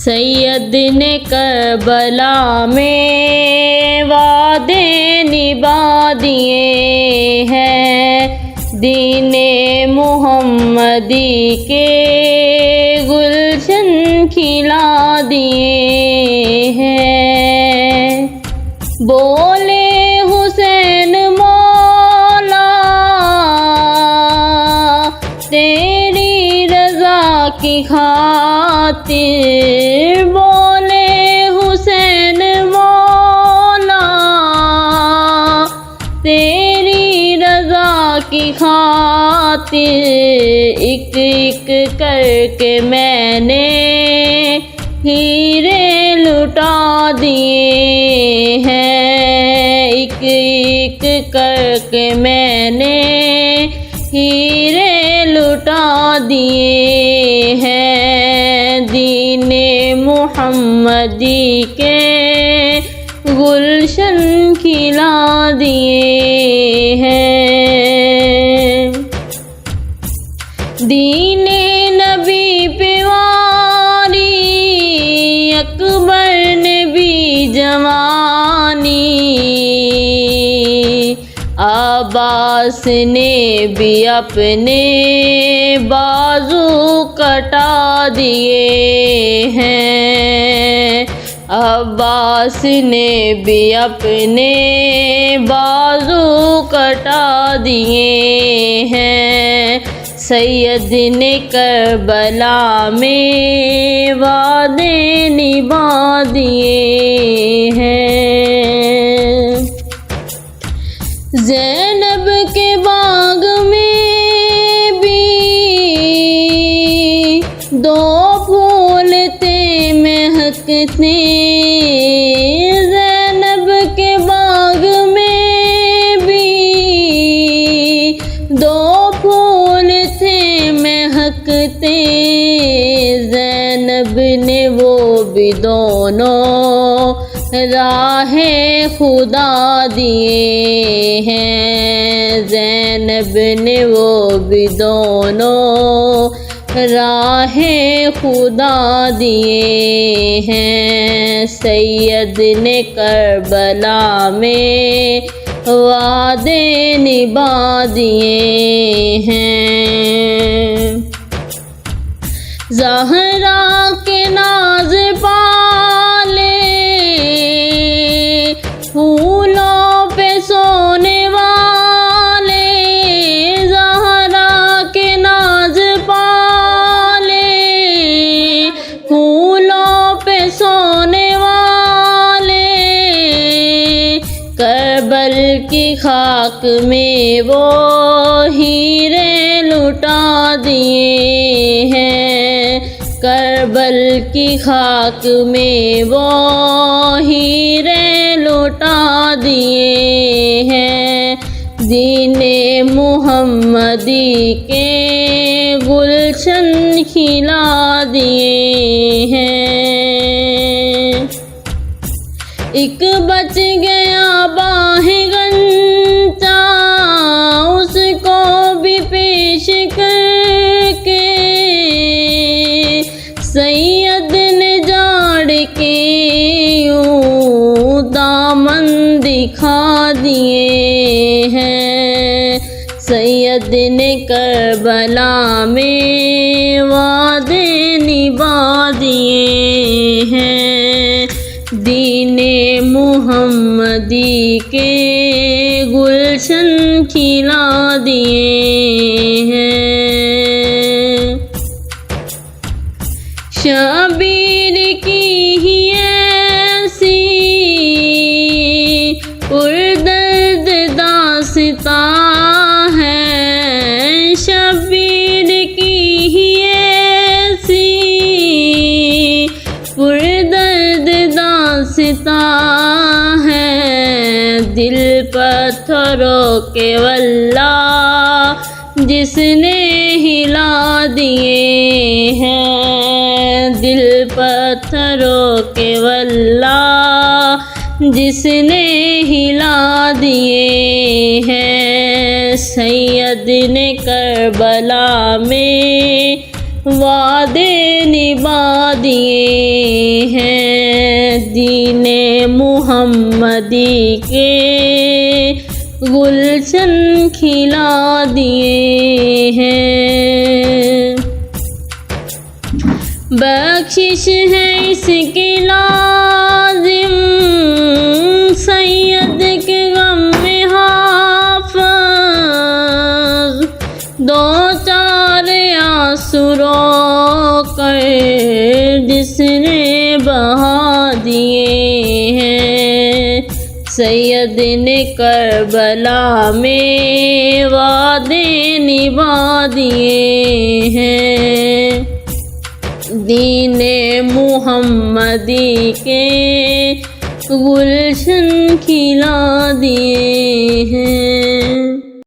سید نے کربلا میں وعدے نبھا دیے ہیں، دین محمدی کے گلشن کھلا دیے ہیں۔ بولے حسین مولا تیری رضا کی خاطر، بولے حسین مولا تیری رضا کی خاطر، ایک ایک کر کے میں نے ہیرے لٹا دیے ہیں، ایک ایک کر کے میں نے ہیرے لٹا دیے ہیں، دین محمدی کے گلشن کھلا دیے ہیں۔ دین نبی پہ واری اکبر نے بھی جوانی، عباس نے بھی اپنے بازو کٹا دیے ہیں، عباس نے بھی اپنے بازو کٹا دیے ہیں، سید نے کربلا میں وعدے نبھا دیے ہیں۔ زینب کے باغ میں بھی دو پھول تھے مہکتے، زینب کے باغ میں بھی دو پھول تھے مہکتے، زینب نے وہ بھی دونوں راہ خدا دیے ہیں، زینب نے وہ بھی دونوں راہ خدا دیے ہیں، سید نے کربلا میں وعدے نبھا دیے ہیں۔ زہرا کے ناز پالے پھولوں پہ سونے والے، زہرا کے ناز پالے پھولوں پہ سونے والے، کربل کی خاک میں وہ ہیرے لٹا دیے ہیں، کربل کی خاک میں وہ ہیرے لٹا دیے ہیں، دین محمدی کے گلشن کھلا دیے ہیں۔ ایک بچ گیا باہ غنچہ اس کو بھی پیش کر کے، سید نے جاڑ کے یوں دامن دکھا دیے ہیں، سید نے کربلا میں وعدے نبھا دیے ہیں، دین محمدی کے گلشن کھلا دیے ہیں۔ شبیر کی ہی ایسی پردرد داستاں ہے، شبیر کی ہی ایسی پردرد داستاں ہے، دل پتھروں کے واللہ جس نے ہلا دیے ہیں، دل پتھروں کے واللہ جس نے ہلا دیے ہیں، سید نے کربلا میں وعدے نبھا دیے ہیں، دین محمدی کے گلشن کھلا دیے ہیں۔ بخشش ہے اس کی لازم سید کے غم میں حافظ، دو چار آنسو رو کر جس نے بہا دیے ہیں، سید نے کربلا میں وعدے نبھا دیے ہیں، دین محمدی کے گلشن کھلا دیے ہیں۔